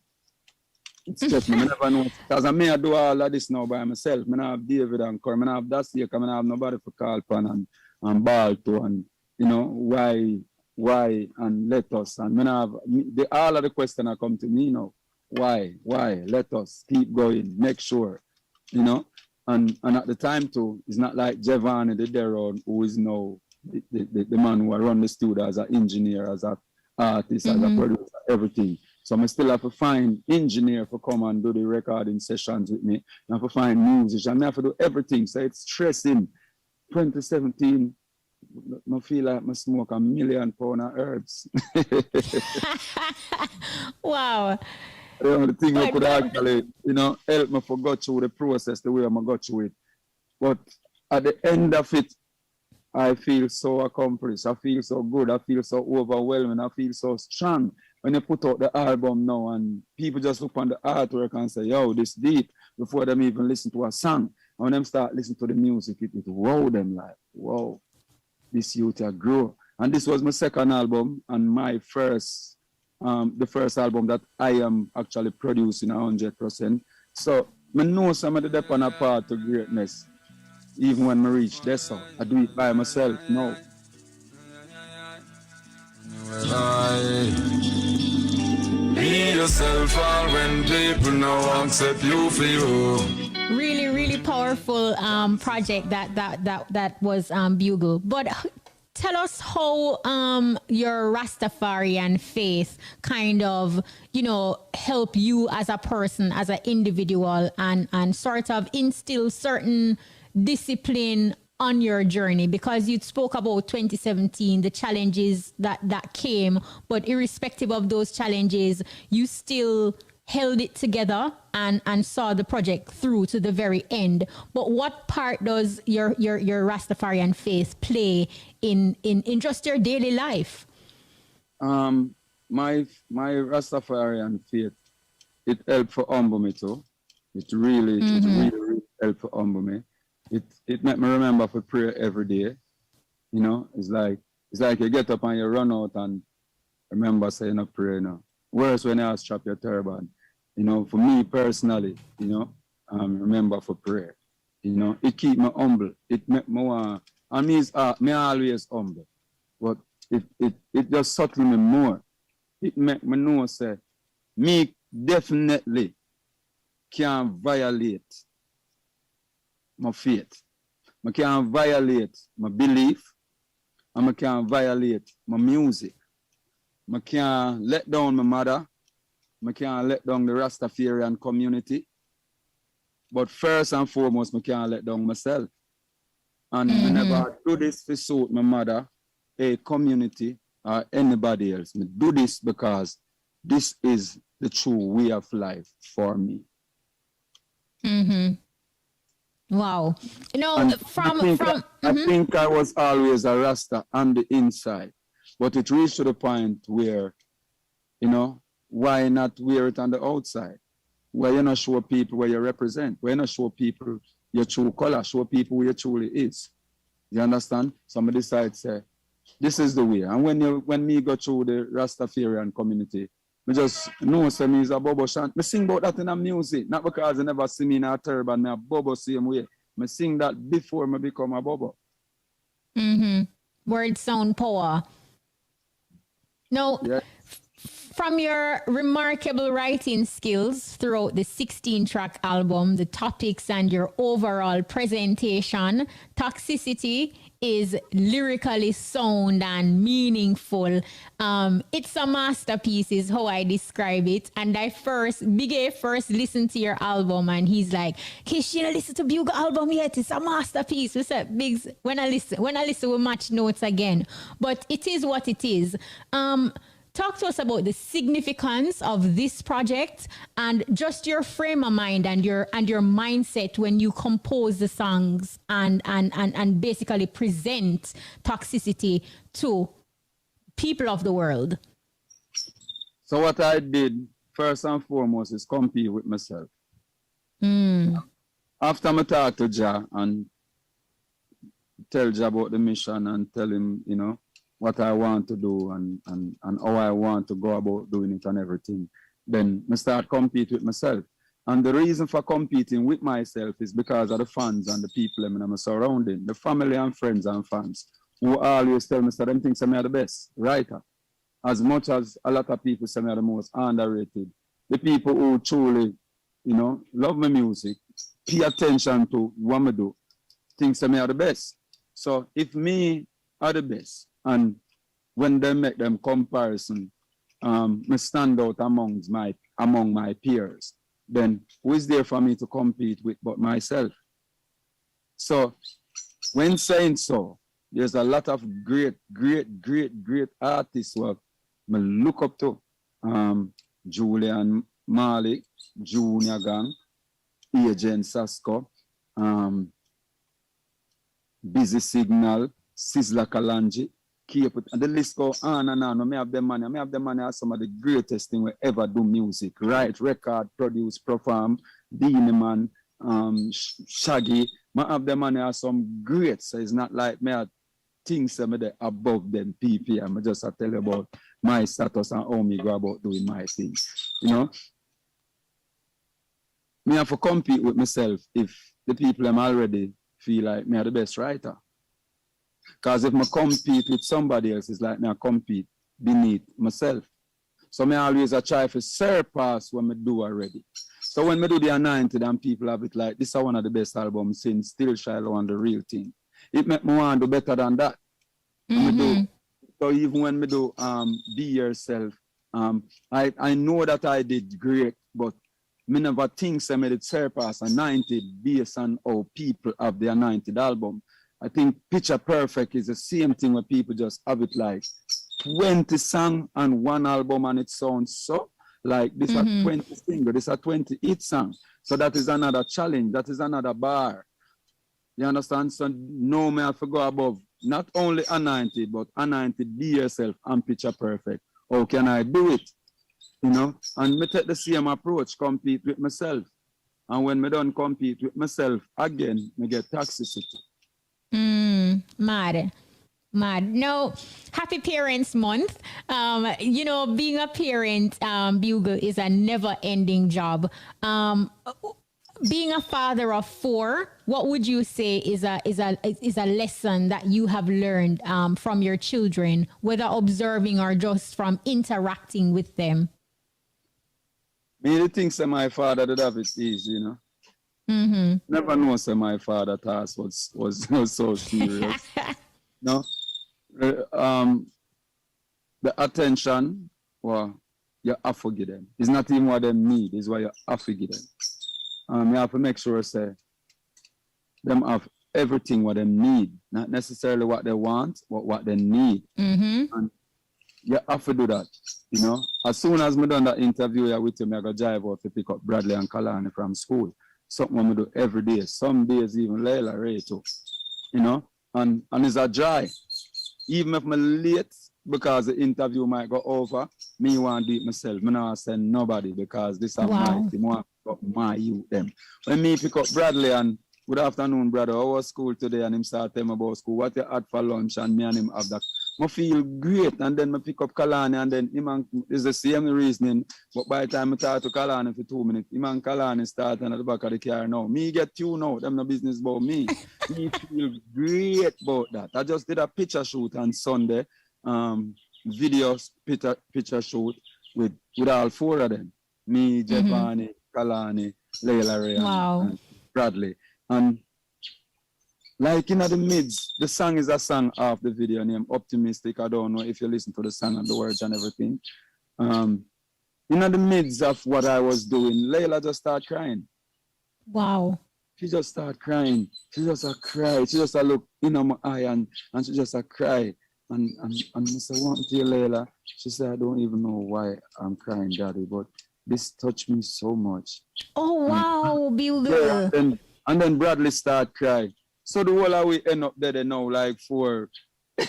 It stressed me. I never know. Because I may do all of this now by myself. I have David and Corey. I have that year. I have nobody for call upon and ball to. And, you know, why, and let us. And I have all of the questions that come to me now. Why, let us keep going, make sure, you know. And at the time too, it's not like Giovanni the Deron, who is now the man who run the studio as an engineer, as an artist, as a producer, everything. So I still have to find engineer for come and do the recording sessions with me. I have to find musician. I have to do everything. So it's stressing. 2017, I feel like I smoke 1 million pounds of herbs. Wow. You know, the thing I could actually, you know, help me to go through the process the way I go through it. But at the end of it, I feel so accomplished. I feel so good. I feel so overwhelming. I feel so strong. When you put out the album now and people just look on the artwork and say, yo, this deep, before them even listen to a song. And when them start listening to the music, it wow them like, whoa, this youth are grow. And this was my second album and my first, the first album that I am actually producing 100%. So I know some of the depth on a path to greatness. Even when I reach there, so I do it by myself now. Be yourself, and when people now accept you for you. Really, really powerful project that was Bugle. But tell us how your Rastafarian faith kind of, you know, help you as a person, as an individual, and sort of instill certain discipline on your journey, because you spoke about 2017, the challenges that came, but irrespective of those challenges, you still held it together and saw the project through to the very end. But what part does your Rastafarian faith play in just your daily life? My Rastafarian faith, it helped for humble me too. It really helped for humble me. It made me remember to pray every day. You know, it's like you get up and you run out and remember saying a prayer now. Worse when you strap your turban. You know, for me personally, you know, remember for prayer. You know, it keep me humble. It make me want, and me always humble. But it just subtle me more. It make me know say me definitely can't violate my faith. I can't violate my belief, and I can't violate my music. I can't let down my mother. I can't let down the Rastafarian community. But first and foremost, I can't let down myself. And I never do this to suit my mother, a community, or anybody else. I do this because this is the true way of life for me. Wow. You know, And I from think I was always a Rasta on the inside. But it reached to the point where, you know, why not wear it on the outside? Why you not show people where you represent? Why you not show people your true color? Show people who you truly is. You understand? Somebody decide say, this is the way. And when me go through the Rastafarian community, I just know say me is a bobo chant. I sing about that in a music, not because I never see me in a turban, me a bobo same way. I sing that before I become a bobo. Word sound power. No. Yeah. From your remarkable writing skills throughout the 16-track album, the topics, and your overall presentation, Toxicity is lyrically sound and meaningful. It's a masterpiece is how I describe it. And Big A first listened to your album and he's like, Kish, you listen to Bugle album yet? It's a masterpiece. We said, Biggs, when I listen, we match notes again. But it is what it is. talk to us about the significance of this project and just your frame of mind and your mindset when you compose the songs and basically present Toxicity to people of the world. So what I did first and foremost is compete with myself. After I talk to Jah and tell Jah about the mission and tell him, you know, what I want to do and how I want to go about doing it and everything, then I start compete with myself. And the reason for competing with myself is because of the fans and the people I'm surrounding, the family and friends and fans who always tell me that them think I'm the best writer. As much as a lot of people say I'm the most underrated, the people who truly, you know, love my music, pay attention to what I do, think I'm the best. So if me are the best, and when they make them comparison, me stand out among my peers, then who is there for me to compete with but myself? So when saying so, there's a lot of great artists who I look up to. Julian Malik, Junior Gang, Agent Sasko, Busy Signal, Sizzla Kalanji, and the list go on and on. I have the money as some of the greatest thing we ever do music, write, record, produce, perform, Beanie Man, Shaggy. I have the money as some great, so it's not like me I think some of the above them people. I'm just tell you about my status and how me go about doing my things. You know? Me have to compete with myself if the people I'm already feel like me are the best writer. Because if I compete with somebody else, it's like me I compete beneath myself. So me always try to surpass what I do already. So when I do the Anointed and people have it like, this is one of the best albums since Still Shiloh and The Real Thing. It make me want to do better than that. So even when I do Be Yourself, I know that I did great, but I never think I made it surpass Anointed based on how people have the Anointed album. I think Picture Perfect is the same thing where people just have it like 20 songs and one album and it sounds so like this are 20 single, this are 20 hit song. So that is another challenge, that is another bar. You understand? So no me have to go above not only Anointed, but Anointed, Be Yourself and Picture Perfect. How can I do it? You know? And me take the same approach, compete with myself. And when me don't compete with myself again, me get Toxicity. Mad. No, happy Parents Month. You know, being a parent, Bugle, is a never-ending job. Being a father of 4, what would you say is a lesson that you have learned from your children, whether observing or just from interacting with them? Me the things that my father did have it easy, you know. Never know say my father task was so serious. No, the attention, well, you have to give them. It's not even what they need, it's what you have to give them. You have to make sure say them have everything what they need, not necessarily what they want, but what they need. And you have to do that, you know. As soon as I done that interview with you, I go drive out to pick up Bradley and Kalani from school. Something I do every day. Some days even Layla Ray too, you know. And it's a joy. Even if I'm late because the interview might go over, me want to do it myself. I not send nobody because this is my team. I want to pick up my youth them. When me pick up Bradley and good afternoon, brother, how was school today? And him start telling me about school, what you had for lunch, and me and him have that. I feel great, and then I pick up Kalani, and then him and it's the same reasoning. But by the time I talk to Kalani for 2 minutes, him and Kalani start at the back of the car now. Me get tuned out, them no business about me. Me feel great about that. I just did a picture shoot on Sunday, video picture shoot with all 4 of them. Me, Giovanni, Kalani, Layla Ray, and Bradley. And like in the mids, the song is a song of the video named Optimistic. I don't know if you listen to the song and the words and everything. In the midst of what I was doing, Layla just started crying. Wow. She just started crying. She just cried. She just look in my eye and she just cry. And I said, what to you, Layla? She said, I don't even know why I'm crying, Daddy, but this touched me so much. Oh, wow, Bugle. Yeah, and then Bradley start crying. So the whole of we end up there now, like for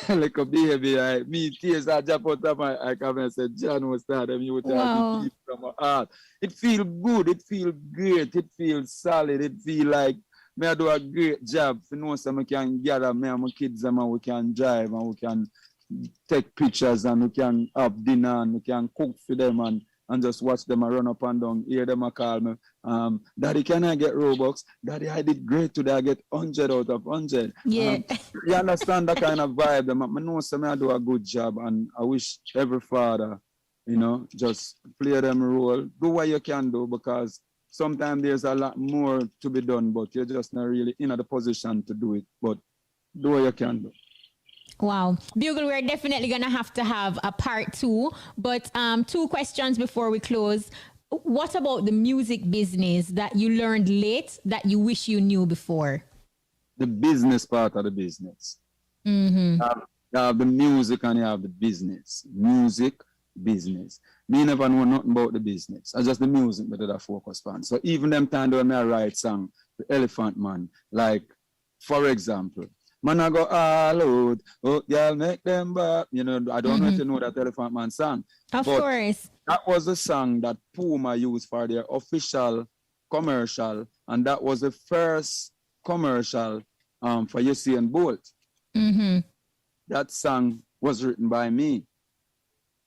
like a baby, me tears I jump out of my eye and said, John was that and you would tell me from my heart. It feel good, it feel great, it feels solid, it feel like me I do a great job. You know, so I can gather me and my kids and we can drive and we can take pictures and we can have dinner and we can cook for them and just watch them run up and down, hear them call me. Daddy, can I get Robux? Daddy, I did great today. I get 100 out of 100. Yeah. You understand that kind of vibe. I know some I do a good job, and I wish every father, you know, just play them role. Do what you can do, because sometimes there's a lot more to be done, but you're just not really in the position to do it. But do what you can do. Wow. Bugle, we're definitely going to have a part 2, but 2 questions before we close. What about the music business that you learned late that you wish you knew before? The business part of the business. Mm-hmm. You have the music and you have the business. Music, business. Me never know nothing about the business. I just the music that I focus on. So even them time when I write song, the Elephant Man, like, for example, man, I go all out. Oh, y'all make them back. You know, I don't know if you know that Elephant Man song. Of course. That was a song that Puma used for their official commercial, and that was the first commercial for Usain Bolt. Mm-hmm. That song was written by me,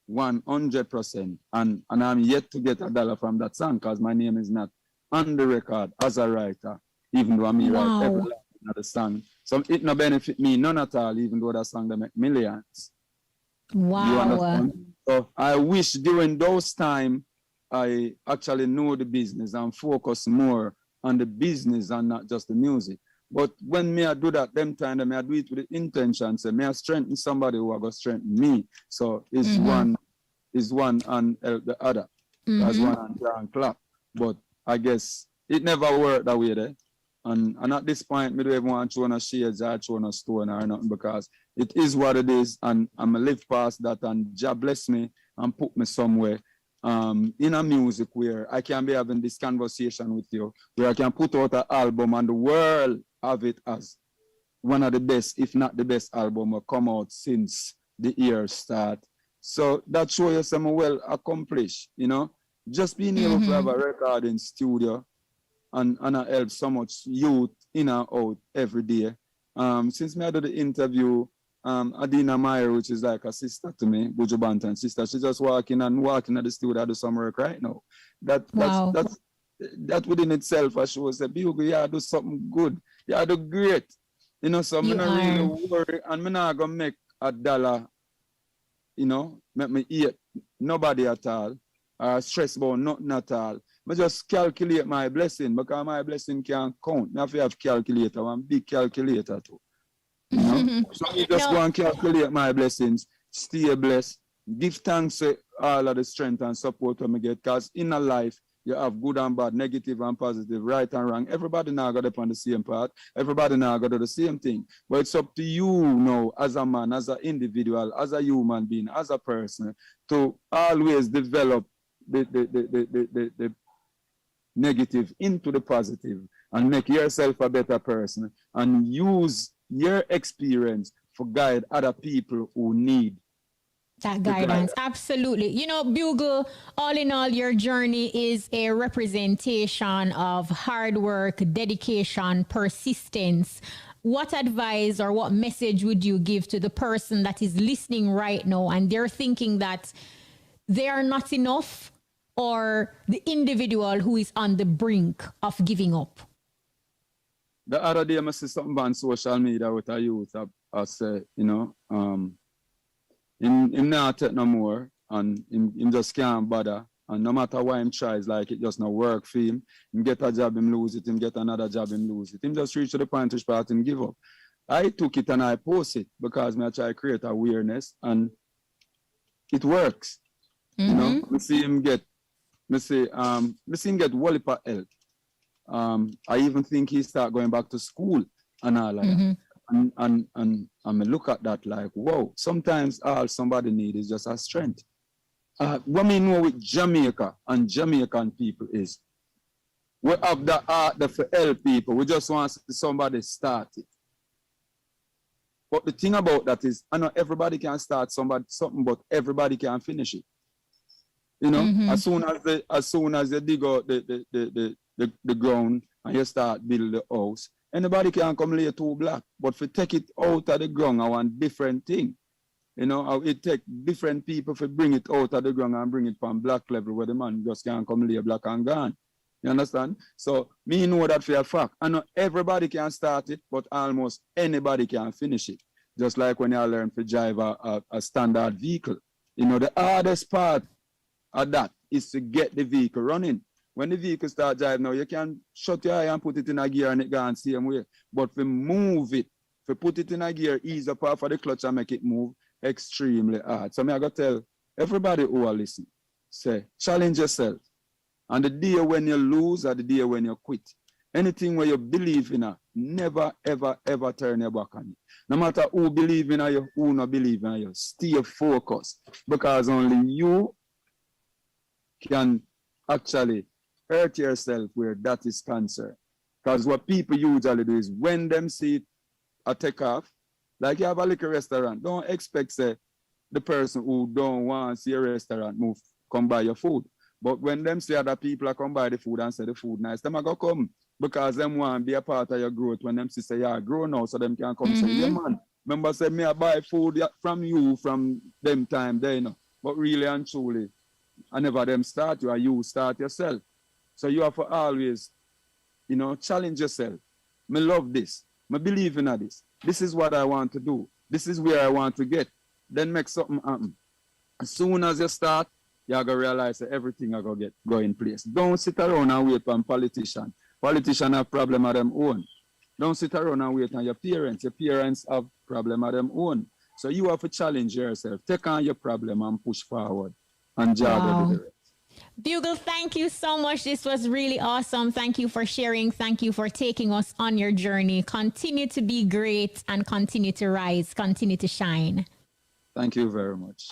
100%, and I'm yet to get $1 from that song because my name is not on the record as a writer, even though I write every line of the song. So it no benefit me none at all, even though that song they make millions. Wow. You understand? So I wish during those time I actually know the business and focus more on the business and not just the music. But when me I do that, them time I do it with the intention, say me I strengthen somebody who are going to strengthen me. So it's one and help the other. That's one and can clap. But I guess it never worked that way there. And at this point, I don't even want to show no shades or show no stone or nothing, because it is what it is, and I'm going to live past that, and God bless me and put me somewhere in a music where I can be having this conversation with you, where I can put out an album and the world have it as one of the best, if not the best album will come out since the year start. So that shows you some well accomplished, you know, just being able to have a recording studio. And I help so much youth in and out every day. Since me I do the interview, Adina Meyer, which is like a sister to me, Buju Banton sister, she just walking at the studio, I do some work right now. That within itself, I shows that Bugle, yeah, I do something good. Yeah, I do great. You know, so I'm not really worry, and I'm not gonna make $1, you know, make me eat nobody at all, or stress about nothing at all. I just calculate my blessing, because my blessing can't count. I have to have calculator, one big calculator too. You know? So I just go and calculate my blessings, stay blessed, give thanks to all of the strength and support I get, because in a life, you have good and bad, negative and positive, right and wrong. Everybody now got up on the same path. Everybody now got to do the same thing. But it's up to you now, as a man, as an individual, as a human being, as a person, to always develop the negative into the positive and make yourself a better person and use your experience for guide other people who need that guidance. Absolutely. You know, Bugle, all in all, your journey is a representation of hard work, dedication, persistence. What advice or what message would you give to the person that is listening right now and they're thinking that they are not enough, or the individual who is on the brink of giving up? The other day, I see something on social media with a youth. I say, you know, him not take no more, and him just can't bother. And no matter what him tries, like it just not work for him. Him get a job, him lose it. Him get another job, him lose it. Him just reach to the point which part him give up. I took it and I post it because I try to create awareness, and it works. You know, I see him get whole heap of help. I even think he start going back to school and all like that. And I look at that like, whoa, sometimes all somebody need is just a strength. What we know with Jamaica and Jamaican people is, we have the art for help people. We just want to see somebody start it. But the thing about that is, I know everybody can start something, but everybody can finish it. You know, as soon as they dig out the ground and you start build the house, anybody can come lay 2 blocks. But if you take it out of the ground, I want different thing. You know, it take different people to bring it out of the ground and bring it from block level where the man just can't come lay a block and gone. You understand? So me know that for a fact. I know everybody can start it, but almost anybody can finish it. Just like when you learn to drive a standard vehicle. You know, the hardest part of that is to get the vehicle running. When the vehicle start driving now, you can shut your eye and put it in a gear and it goes the same way. But to move it, to put it in a gear, ease up off of the clutch and make it move, extremely hard. So I got to tell everybody who are listening, say, challenge yourself. And the day when you lose or the day when you quit, anything where you believe in, never, ever, ever turn your back on it. No matter who believe in you, who not believe in you, stay focused. Because only you can actually hurt yourself where that is concerned. Because what people usually do is when them see it a take off, like you have a little restaurant, don't expect say, the person who don't want to see a restaurant move, come buy your food. But when them see other people come buy the food and say the food nice, them are going to come because them want to be a part of your growth. When them say, yeah, grow now, so them can come say, yeah, man, remember say, me I buy food from you from them time there, you know. But really and truly, I never them start you, or you start yourself. So you have to always, you know, challenge yourself. Me love this. Me believe in this. This is what I want to do. This is where I want to get. Then make something happen. As soon as you start, you're going to realize that everything is going to go in place. Don't sit around and wait on politicians. Politicians have problems of their own. Don't sit around and wait on your parents. Your parents have problems of their own. So you have to challenge yourself. Take on your problem and push forward. And jog with the rest. Bugle, thank you so much. This was really awesome. Thank you for sharing. Thank you for taking us on your journey. Continue to be great and continue to rise. Continue to shine. Thank you very much.